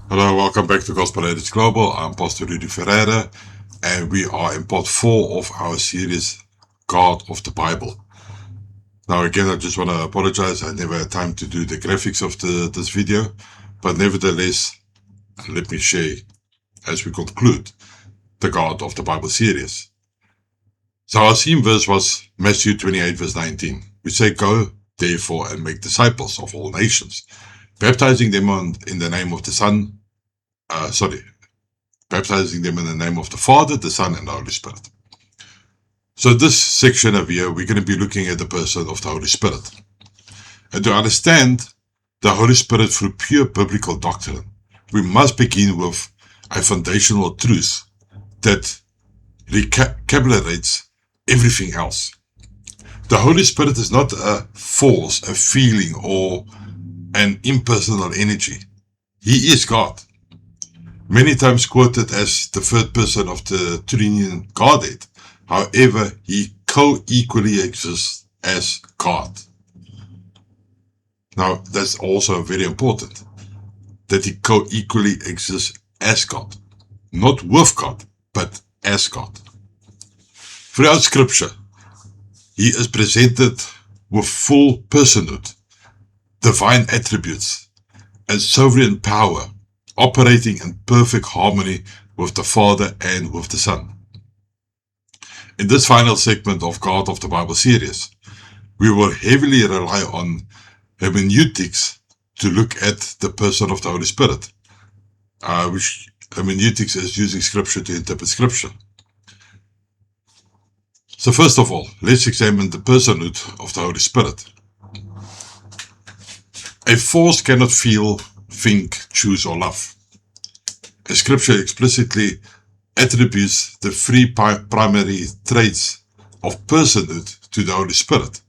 Hello, welcome back to Gospel Heritage Global. I'm Pastor Rudy Ferreira, and we are in part 4 of our series, God of the Bible. Now, again, I just want to apologize. I never had time to do the graphics of this video, but nevertheless, let me share as we conclude the God of the Bible series. So our theme verse was Matthew 28, verse 19. We say, "Go, therefore, and make disciples of all nations, baptizing them in the name of the Son, baptizing them in the name of the Father, the Son, and the Holy Spirit." So this section over here, we're going to be looking at the person of the Holy Spirit. And to understand the Holy Spirit through pure biblical doctrine, we must begin with a foundational truth that recapitulates everything else. The Holy Spirit is not a force, a feeling, or an impersonal energy. He is God. Many times quoted as the third person of the Trinity Godhead. However, he co-equally exists as God. Now, that's also very important, that he co-equally exists as God. Not with God, but as God. Throughout Scripture, he is presented with full personhood, divine attributes, and sovereign power, operating in perfect harmony with the Father and with the Son. In this final segment of God of the Bible series, we will heavily rely on hermeneutics to look at the person of the Holy Spirit, which hermeneutics is using Scripture to interpret Scripture. So first of all, let's examine the personhood of the Holy Spirit. A force cannot feel, think, choose, or love. As Scripture explicitly attributes the three primary traits of personhood to the Holy Spirit.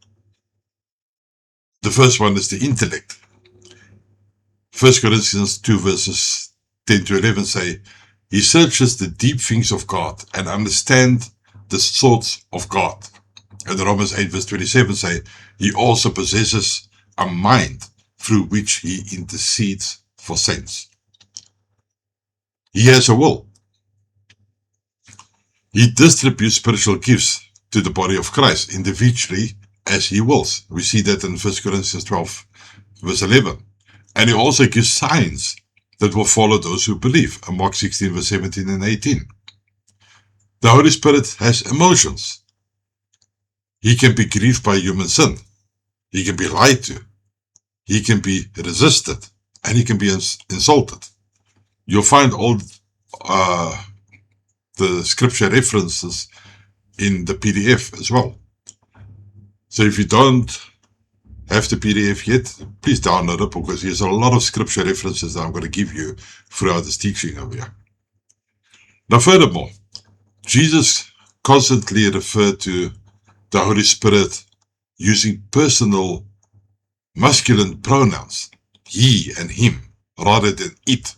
The first one is the intellect. 1 Corinthians 2 verses 10 to 11 say, "He searches the deep things of God and understands the thoughts of God." And Romans 8 verse 27 say, "He also possesses a mind through which he intercedes for saints." He has a will. He distributes spiritual gifts to the body of Christ individually as he wills. We see that in 1 Corinthians 12 verse 11. And he also gives signs that will follow those who believe, in Mark 16 verse 17 and 18. The Holy Spirit has emotions. He can be grieved by human sin. He can be lied to. He can be resisted. And he can be insulted. You'll find all the scripture references in the PDF as well. So if you don't have the PDF yet, please download it, because there's a lot of scripture references that I'm going to give you throughout this teaching over here. Now, furthermore, Jesus constantly referred to the Holy Spirit using personal masculine pronouns, he and him, rather than it.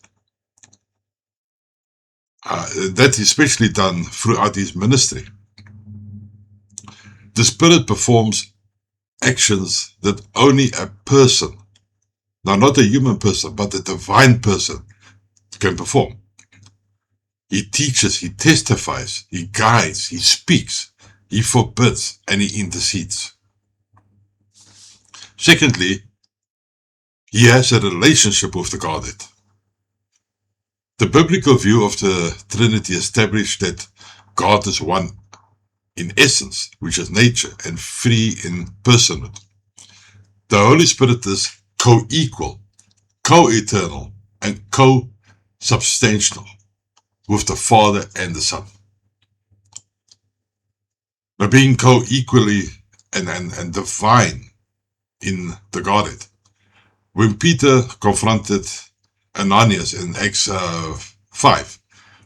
That is especially done throughout his ministry. The Spirit performs actions that only a person, now not a human person, but a divine person, can perform. He teaches, he testifies, he guides, he speaks, he forbids, and he intercedes. Secondly, he has a relationship with the Godhead. The biblical view of the Trinity established that God is one in essence, which is nature, and three in personhood. The Holy Spirit is co-equal, co-eternal, and co-substantial with the Father and the Son. By being co-equally and divine in the Godhead. When Peter confronted Ananias in Acts 5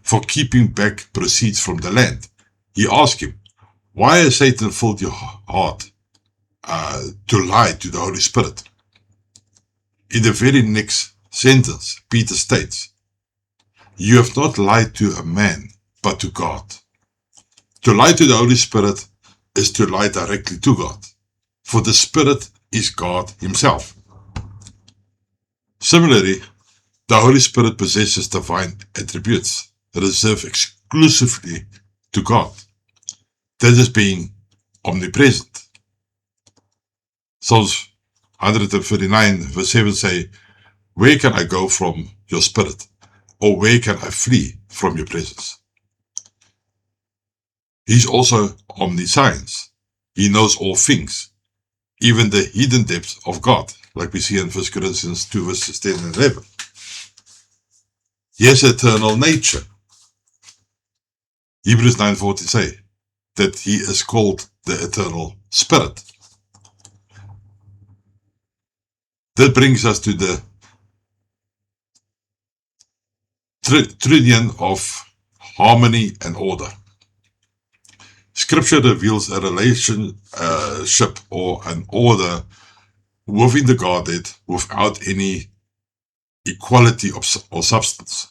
for keeping back proceeds from the land, he asked him, "Why has Satan filled your heart to lie to the Holy Spirit?" In the very next sentence, Peter states, "You have not lied to a man, but to God." To lie to the Holy Spirit is to lie directly to God, for the Spirit is God himself. Similarly, The Holy Spirit possesses divine attributes reserved exclusively to God. That is being omnipresent. Psalms 139 verse 7 say, "Where can I go from your spirit? Or where can I flee from your presence?" He's also omniscience. He knows all things, even the hidden depths of God, like we see in 1 Corinthians 2 verses 10 and 11. He has eternal nature. Hebrews 9:40 say that he is called the eternal spirit. That brings us to the triadion of harmony and order. Scripture reveals a relationship or an order within the Godhead without any equality or substance.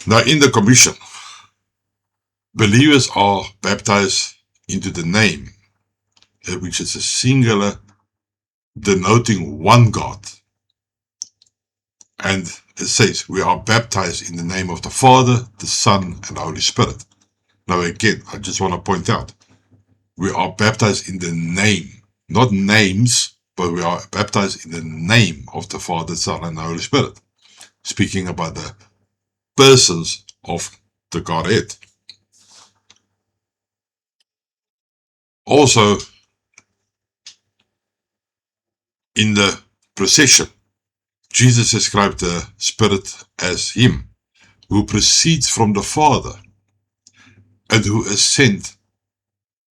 Now, in the commission, believers are baptized into the name, which is a singular denoting one God. And it says, we are baptized in the name of the Father, the Son, and the Holy Spirit. Now again, I just want to point out, we are baptized in the name, not names, but we are baptized in the name of the Father, Son, and the Holy Spirit. Speaking about the persons of the Godhead. Also, in the procession, Jesus described the Spirit as Him, who proceeds from the Father, and who is sent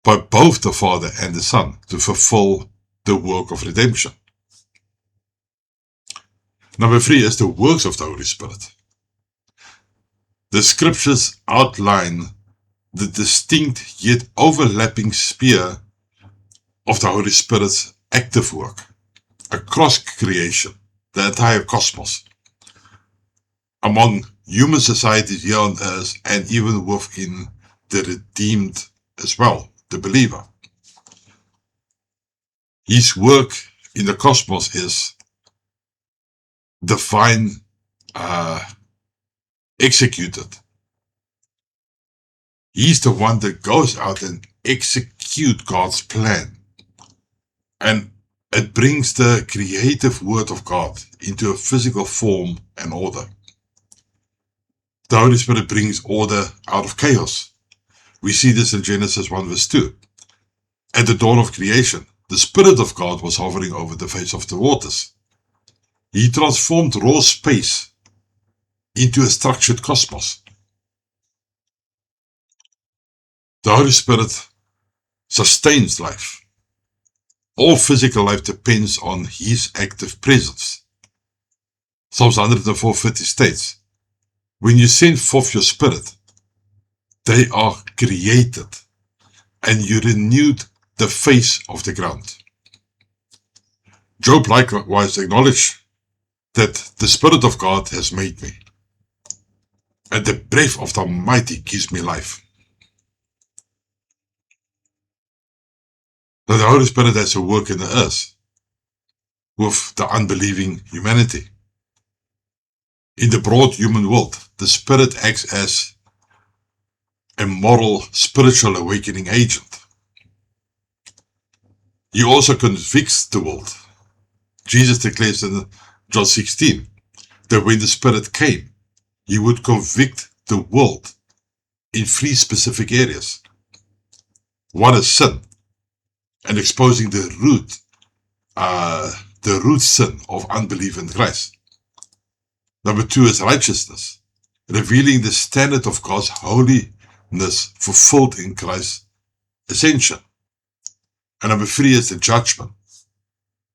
by both the Father and the Son to fulfill the work of redemption. Number 3 is the works of the Holy Spirit. The scriptures outline the distinct yet overlapping sphere of the Holy Spirit's active work across creation, the entire cosmos, among human societies here on earth, and even within the redeemed as well, the believer. His work in the cosmos is divine, executed. He's the one that goes out and executes God's plan. And it brings the creative word of God into a physical form and order. The Holy Spirit brings order out of chaos. We see this in Genesis 1 verse 2. At the dawn of creation, the Spirit of God was hovering over the face of the waters. He transformed raw space into a structured cosmos. The Holy Spirit sustains life. All physical life depends on His active presence. Psalms 104:30 states, "When you send forth your Spirit, they are created, and you renewed the face of the ground." Job likewise acknowledged that the Spirit of God has made me, and the breath of the Almighty gives me life. Now the Holy Spirit has a work in the earth with the unbelieving humanity. In the broad human world, the Spirit acts as a moral, spiritual awakening agent. He also convicts the world. Jesus declares in John 16 that when the Spirit came, He would convict the world in 3 specific areas. One is sin, and exposing the root sin of unbelief in Christ. Number 2 is righteousness, revealing the standard of God's holiness fulfilled in Christ's ascension. And number 3 is the judgment,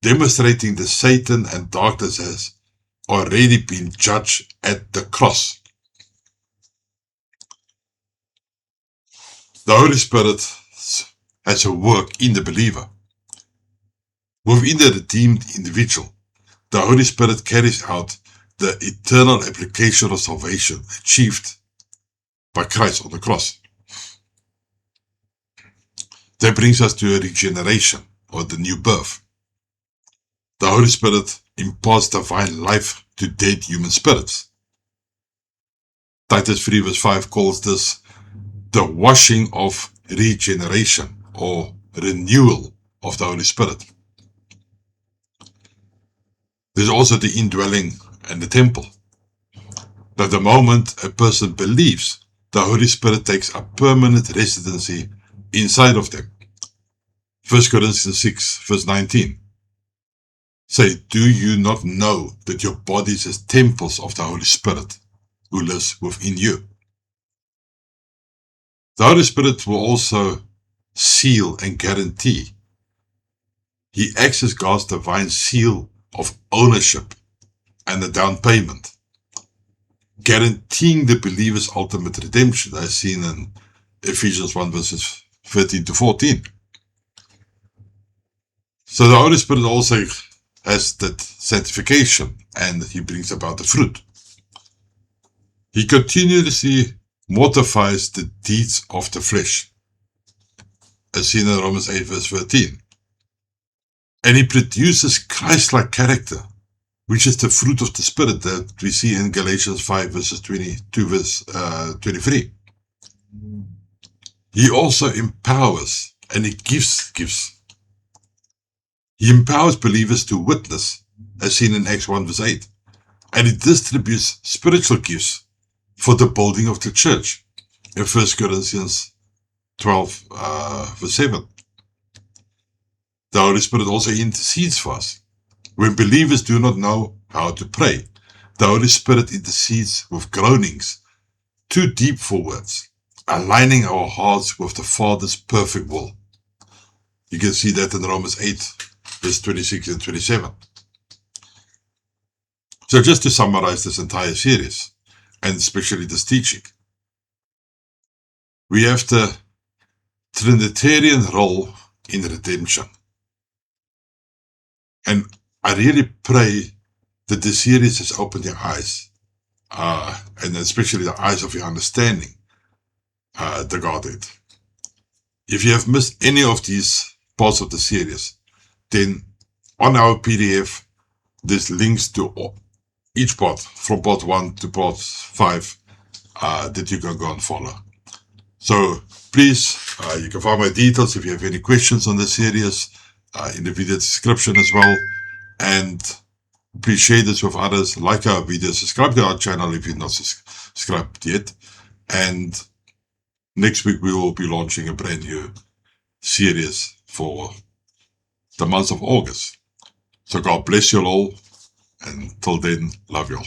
demonstrating that Satan and darkness has already been judged at the cross. The Holy Spirit has a work in the believer. Within the redeemed individual, the Holy Spirit carries out the eternal application of salvation achieved by Christ on the cross. That brings us to a regeneration, or the new birth. The Holy Spirit imparts divine life to dead human spirits. Titus 3 verse 5 calls this the washing of regeneration or renewal of the Holy Spirit. There's also the indwelling and the temple. That the moment a person believes, the Holy Spirit takes a permanent residency inside of them. 1 Corinthians 6 verse 19. Say, do you not know that your bodies are temples of the Holy Spirit who lives within you? The Holy Spirit will also seal and guarantee. He acts as God's divine seal of ownership and a down payment, guaranteeing the believer's ultimate redemption, as seen in Ephesians 1 verses 13 to 14. So the Holy Spirit also has that sanctification, and he brings about the fruit. He continuously mortifies the deeds of the flesh, as seen in Romans 8 verse 13. And he produces Christ-like character, which is the fruit of the Spirit that we see in Galatians 5 verses 22 verse 23. He also empowers, and he gives. He empowers believers to witness, as seen in Acts 1 verse 8. And he distributes spiritual gifts for the building of the church in 1 Corinthians 12 verse 7. The Holy Spirit also intercedes for us. When believers do not know how to pray, the Holy Spirit intercedes with groanings too deep for words, aligning our hearts with the Father's perfect will. You can see that in Romans 8 verse 26 and 27. So just to summarize this entire series, and especially this teaching, we have the Trinitarian role in redemption. And I really pray that this series has opened your eyes, and especially the eyes of your understanding, the Godhead. If you have missed any of these parts of the series, then on our PDF, there's links to each part, from part 1 to part 5, that you can go and follow. So please, you can find my details if you have any questions on the series in the video description as well. And please share this with others, like our video, subscribe to our channel if you're not subscribed yet. And next week we will be launching a brand new series for the month of August. So God bless you all, and till then, love you all.